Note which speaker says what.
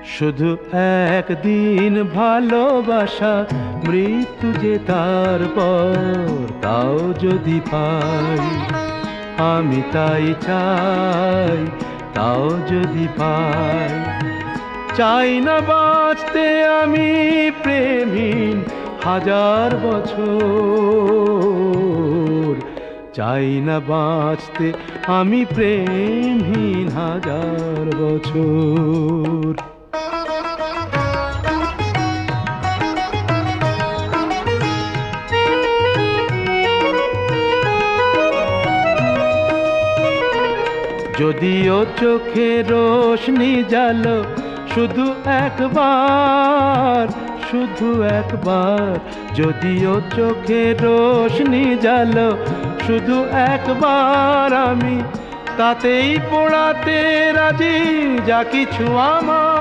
Speaker 1: শুধু একদিন ভালোবাসা, মৃত্যু যে তারপর, তাও যদি পাই, আমি তাই চাই, তাও যদি পাই। চাই না বাঁচতে আমি প্রেমহীন হাজার বছর, চাই না বাঁচতে আমি প্রেমহীন হাজার বছর। যদিও চোখে রোশনি জালো শুধু একবার, শুধু একবার, যদিও চোখে রোশনি জালো শুধু একবার, আমি তাতেই পোড়াতে রাজি যা কিছু আমার।